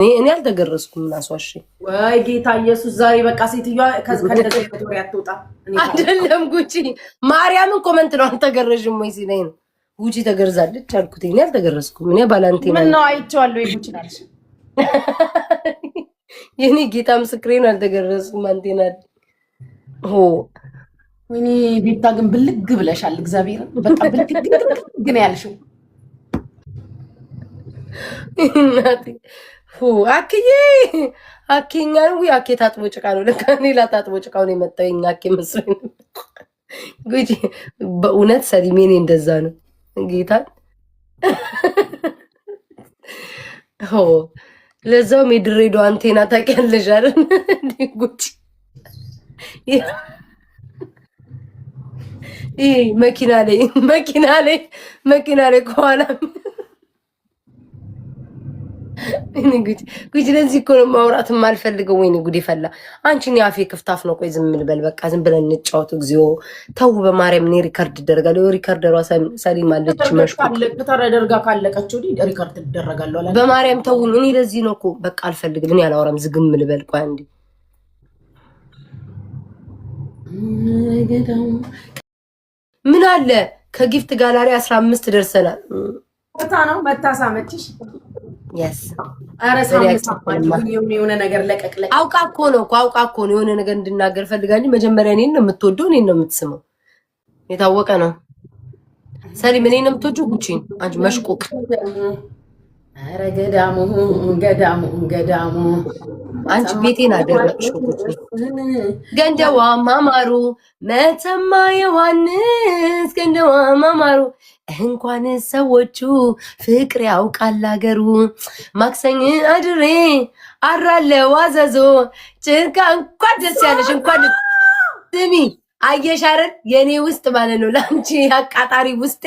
እኔ አልተገረዝኩም እናሷሽ ወይ ጌታ ኢየሱስ ዛሬ በቃ ሴትዮዋ ከደረሰ ወሬ አትወጣ አይደለም ጉቺ ማርያምን ኮሜንት ነው አልተገረዝም ወይ ሲለኝ ነው ጉቺ ተገርዛለች አልኩት እኔ አልተገረዝኩም እኔ ባላንቴና ምን ነው አይቼዋለሁ ጉቺ ናልሽ የኔ ጌታ ምስክሬ ነው አልተገረዝኩም አንቴና ሆ ወይኔ ቤታ ግን ብልግ ብለሻል እግዚአብሔር በቃ ብልግ ግን ያልሽው እናቴ አክዬ አክኛ ነው አኬ ታጥቦ ጭቃ ነው ለካ ሌላ ታጥቦ ጭቃው ነው የመጣኝ አኬ መስሎኝ ጉጂ በእውነት ሰሊሜኔ እንደዛ ነው ጌታ ሆ ለዛው ምድሬዶ አንቴና ታውቂያለሽ አይደል ጉጂ መኪና ላይ ከኋላ ጉጂ ለዚህ እኮ ነው ማውራት የማልፈልገው። ወይኔ ጉድ ይፈላ። አንቺን ያፌ ክፍታፍ ነው። ቆይ ዝም ልበል በቃ ዝም ብለን እንጫወት። እግዚኦ ተው በማርያም እኔ ሪከርድ ይደረጋል። ሪከርደሯ ሰሊም አለች መሽኩ ከተረደርጋ ካለቀችው ሪከርድ ይደረጋል አለ በማርያም ተው። እኔ ለዚህ ነው እኮ በቃ አልፈልግም። እኔ አላወራም። ዝግም ልበል። ቆይ አንዴ ምን አለ ከጊፍት ጋላሪ 15 ደርሰናል። ቦታ ነው መታሳመችሽ yes የሆነ ነገር ለቀቅለቅ አውቃ እኮ ነው የሆነ ነገር እንድናገር ፈልጋኝ መጀመሪያ እኔን ነው የምትወደው እኔን ነው የምትስመው የታወቀ ነው ሰሊም እኔን ነው የምትወጂው ጉቺን አንቺ መሽቆቅ ኧረ ገዳሙ አንቺ ቤቴን አደረቅሽው ጉቺ ገንደዋ ማማሩ መተማ ዮሐንስ ገንደዋ ማማሩ እንኳን ሰዎቹ ፍቅር ያውቃል አገሩ ማክሰኝ አድሬ አራለው አዘዞ ጭንቃ እንኳን ደስ ያለሽ እንኳን ስሚ አየሽ አይደል የኔ ውስጥ ማለት ነው ላንቺ አቃጣሪ ውስጤ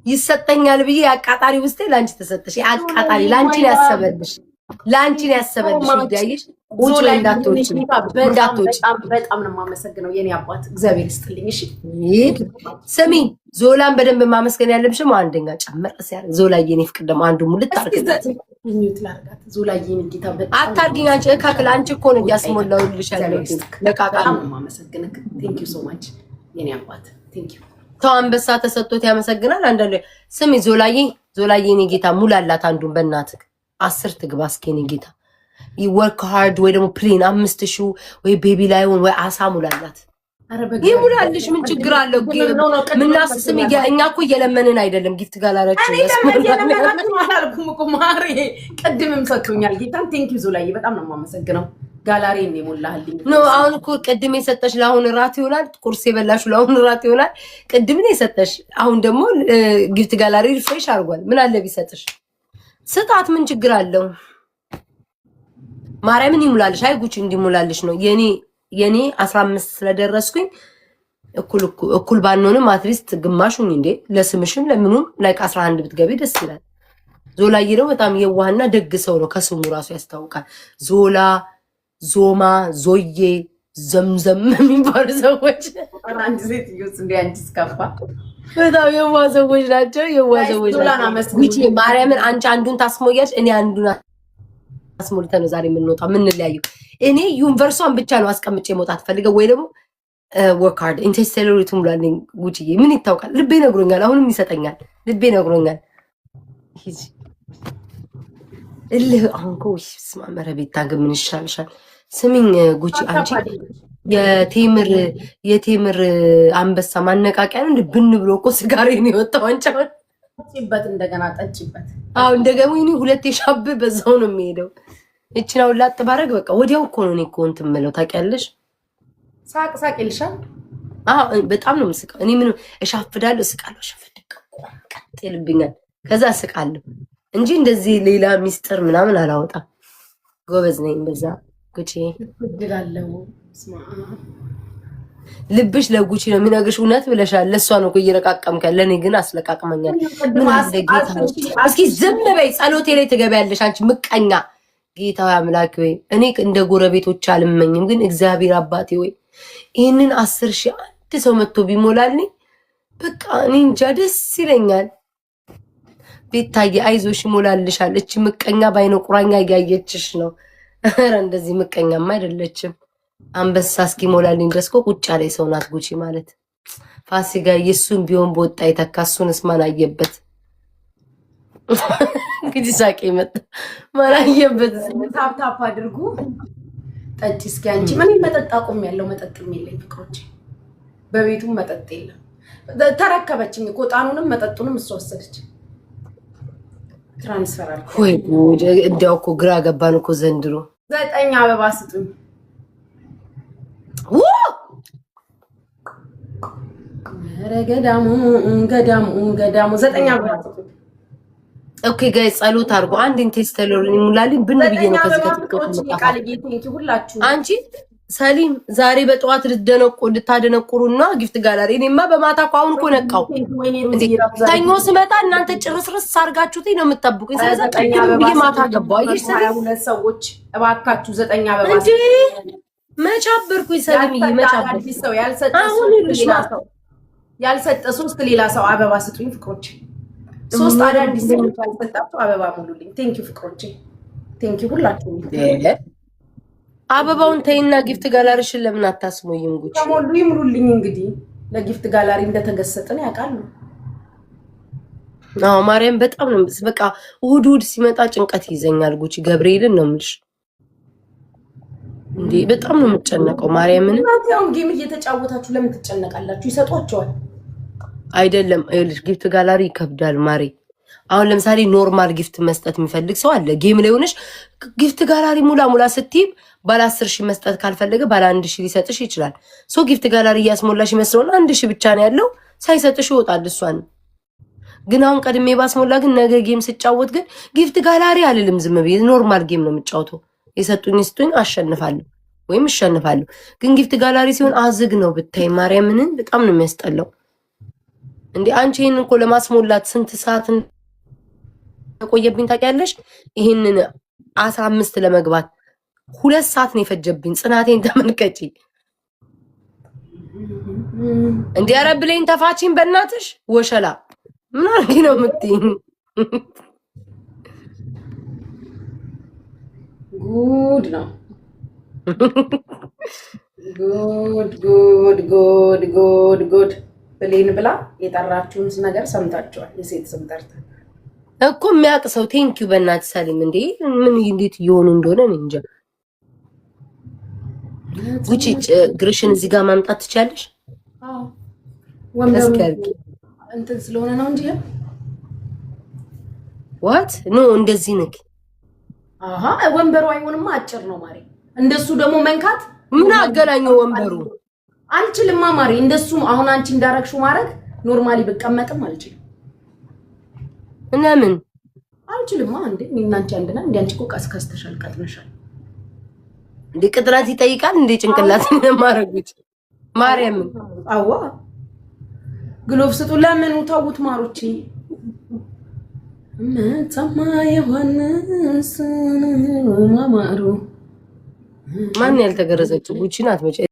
ይሰጠኛል ብዬ አቃጣሪ ውስጤ ላንቺ ተሰጠሽ አቃጣሪ ላንቺ ያሰበልሽ ይዳይሽ ኡጭ እንዳትወጪ በጣም ነው የማመሰግነው የኔ አባት እግዚአብሔር ይስጥልኝ እሺ ስሚ ዞላን በደንብ ማመስገን ያለብሽም አንደኛ ጨመር ሲያደርግ ዞላዬ እኔ ፍቅር ደግሞ አንዱ ሙሉ ታርገት ዞላዬ እንግዲህ አታርጊኝ አንቺ እካክል አንቺ እኮ ነው ያስሞላውልሽ ያለው ለቃቃም ማመሰግነክ ቴንክ ዩ ሶ ማች የኔ አባት ቴንክ ዩ ተው አንበሳ ተሰጥቶት ያመሰግናል አንዳንዴ ስሚ ዞላዬ እኔ ጌታ ሙላላት አንዱን በእናትህ 10 ትግባ እስኪ እኔ ጌታ ይወርክ ሃርድ ወይ ደግሞ ፕሌን 5000 ወይ ቤቢ ላይሆን ወይ አሳ ሙላላት ይሙላልሽ ምን ችግር አለው ምን ናስስም እኛ እኮ እየለመንን አይደለም ጊፍት ጋላሪያችን አላልኩም እኮ ማሪ ቅድምም ሰጥቶኛል ጌታን ቴንክ ዩ ዞላዬ በጣም ነው የማመሰግነው ጋላሪን የሞላልኝ ነው አሁን እኮ ቅድም የሰጠሽ ለአሁን ራት ይሆናል ቁርስ የበላሽው ለአሁን ራት ይሆናል ቅድም ነው የሰጠሽ አሁን ደግሞ ጊፍት ጋላሪ ሪፍሬሽ አድርጓል ምን አለ ቢሰጥሽ ስጣት ምን ችግር አለው ማርያምን ይሙላልሽ አይ ጉቺ እንዲሙላልሽ ነው የኔ 15 ስለደረስኩኝ እኩል ባንሆንም አትሊስት ግማሹን እንዴ ለስምሽም ለምኑም ላይክ 11 ብትገቢ ደስ ይላል ዞላዬ ነው በጣም የዋህና ደግ ሰው ነው ከስሙ ራሱ ያስታውቃል ዞላ ዞማ ዞዬ ዘምዘም የሚባሉ ሰዎች አንድ ሴት ይውስ እንደ አንቺ ስካፋ በጣም የዋ ሰዎች ናቸው ጉቺ ማርያምን አንቺ አንዱን ታስሞያለሽ እኔ አንዱን አስሞልተን ነው ዛሬ የምንወጣው የምንለያየው እኔ ዩኒቨርሲቲውን ብቻ ነው አስቀምጬ መውጣት ፈልገው ወይ ደግሞ ወርክ ሃርድ ኢንተስቴለሪቱ ሙላልኝ ጉቺዬ ምን ይታወቃል ልቤ ነግሮኛል አሁንም ይሰጠኛል ልቤ ነግሮኛል አሁን እኮ ስማ መረቤታ ግን ምን ይሻልሻል ስሚኝ ጉቺ አንቺ የቴምር አንበሳ ማነቃቂያ ነው ብን ብሎ እኮ ስጋሬ ነው የወጣው አንቻውን ጠጪበት እንደገና ጠጪበት አው እንደገና ወይኔ ሁለቴ ሻብ በዛው ነው የሚሄደው እቺናው ላጥ ባረግ በቃ ወዲያው እኮ ነው እኮ እንትን የምለው ታውቂያለሽ ሳቅ ይልሻል በጣም ነው የምስቀው እኔ ምን እሻፍዳለሁ እስቃለሁ ሸፈደቀ ቀጥልብኛል ከዛ እስቃለሁ እንጂ እንደዚህ ሌላ ሚስጥር ምናምን አላወጣም ጎበዝ ነኝ በዛ ጉቺ ይላለው ልብሽ ለጉቺ ነው የሚነግርሽ እውነት ብለሻል ለሷ ነው እኮ እየረቃቀምከ ለኔ ግን አስለቃቅመኛል ምን አስደግታ እስኪ ዝም በይ ጸሎቴ ላይ ትገበያለሽ አንቺ ምቀኛ ጌታው አምላክ ወይ እኔ እንደ ጎረቤቶች አልመኝም ግን እግዚአብሔር አባቴ ወይ ይሄንን 10,000 አንድ ሰው መጥቶ ቢሞላልኝ በቃ እኔ እንጃ ደስ ይለኛል ቤታዬ አይዞሽ ይሞላልሻል። እቺ ምቀኛ ባይነ ቁራኛ እያየችሽ ነው። ኧረ እንደዚህ ምቀኛማ አይደለችም። አንበሳ እስኪሞላልኝ ድረስ እኮ ቁጭ ያለ ሰው ናት ጉቺ ማለት። ፋሲካ የሱን ቢሆን በወጣ የተካ እሱንስ ማን አየበት? እንግዲህ ሳቄ መጣ። ማን አየበት? ታፕ አድርጉ። ጠጪ እስኪ አንቺ ምን መጠጥ አቁም ያለው መጠጥም የለኝ ፍቅሮች፣ በቤቱም መጠጥ የለም። ተረከበችኝ እኮ ጣኑንም መጠጡንም እሷ ወሰደች። ትራንስፈር አልኩ። ወይ ጉድ! እንዲያው እኮ ግራ ገባን እኮ ዘንድሮ። 9 አበባ ስጡኝ። ኧረ ገዳሙ 9 አበባ ስጡኝ። ኦኬ ጋይ ጸሎት አድርጎ አንድ ኢንቴስተሎር ይሙላልኝ ብን ብዬ ነው ከዚህ አንቺ ሰሊም ዛሬ በጠዋት ልታደነቁሩና ጊፍት ጋላሪ እኔማ በማታ እኮ አሁን እኮ ነቃው። ሰኞ ስመጣ እናንተ ጭርስርስ አድርጋችሁት ነው የምትጠብቁኝ። ስለዚህ ብዬ ማታ ገባሁ። አየሽ ሰሊም ሰዎች እባካችሁ 9 አበባ እንዴ መቻበርኩኝ። ሰሊም መቻበር ሰው ያልሰጠ 3 ሌላ ሰው አበባ ስጡኝ ፍቅሮች። 3 አዳዲስ ሰዎች ያልሰጣችሁ አበባ ሙሉልኝ። ቴንኪው ፍቅሮቼ፣ ቴንኪው ሁላችሁም። አበባውን ተይና ጊፍት ጋላሪሽን ለምን አታስሞይም? ጉቺ ተሞሉ ይሙሉልኝ። እንግዲህ ለጊፍት ጋላሪ እንደተገሰጠን ያውቃሉ። አዎ ማርያም በጣም ነው በቃ እሑድ ሲመጣ ጭንቀት ይዘኛል። ጉቺ ገብርኤልን ነው የምልሽ። እንዴ በጣም ነው የምጨነቀው ማርያምን። ያው ጌም እየተጫወታችሁ ለምን ትጨነቃላችሁ? ይሰጧቸዋል አይደለም ይኸውልሽ፣ ጊፍት ጋላሪ ይከብዳል ማሬ። አሁን ለምሳሌ ኖርማል ጊፍት መስጠት የሚፈልግ ሰው አለ። ጌም ላይ ሆነሽ ጊፍት ጋላሪ ሙላ ስትይ ባለ 10,000 መስጠት ካልፈለገ ባለ 1,000 ሊሰጥሽ ይችላል። ሶ ጊፍት ጋላሪ እያስሞላሽ ይመስለውና 1,000 ብቻ ነው ያለው ሳይሰጥሽ ይወጣል። እሷን ግን አሁን ቀድሜ ባስሞላ ግን ነገ ጌም ስጫወት ግን ጊፍት ጋላሪ አልልም። ዝም ብዬ ኖርማል ጌም ነው የምጫወተው። የሰጡኝ ስጡኝ አሸንፋለሁ ወይም እሸንፋለሁ። ግን ጊፍት ጋላሪ ሲሆን አዝግ ነው ብታይ ማርያምን፣ በጣም ነው የሚያስጠላው። እንዴ አንቺ ይሄንን እኮ ለማስሞላት ስንት ሰዓት ቆየብኝ ታውቂያለሽ? ይሄንን 15 ለመግባት 2 ሰዓት ነው የፈጀብኝ። ጽናቴን ተመልከጪ። እንዴ ኧረ ብሌን ተፋቺኝ በእናትሽ ወሸላ። ምን አርጊ ነው የምትይኝ? ጉድ ነው ጉድ። ብሌን ብላ የጠራችሁን ነገር ሰምታችኋል። የሴት ስም ጠርታ እኮ የሚያውቅ ሰው ቴንኪው በእናትሽ ሰሊም። እንዴ ምን እንዴት እየሆኑ እንደሆነ እንጃ። ጉቺ ግርሽን እዚህ ጋር ማምጣት ትቻለሽ? አዎ ወንበሩ እንትን ስለሆነ ነው እንጂ ዋት ኖ እንደዚህ ነክ አሃ ወንበሩ አይሆንማ፣ አጭር ነው ማሪ። እንደሱ ደግሞ መንካት ምን አገናኘው ወንበሩ? አልችልም ማሪ። እንደሱ አሁን አንቺ እንዳረግሽው ማድረግ ኖርማሊ ብቀመጥም አልችልም። ለምን አልችልም? እንዴ እኔና አንቺ አንድና እንዴ አንቺ እኮ ቀስከስተሻል፣ ቀጥነሻል። እንዴ ቅጥራት ይጠይቃል እንዴ ጭንቅላት ማረጉት ማርያም። አዋ ግሎቭ ስጡ። ለምን ተውት ማሮቼ። መተማ ዮሐንስ ማማሩ ማን ያልተገረዘችው ጉቺ ናት መቼ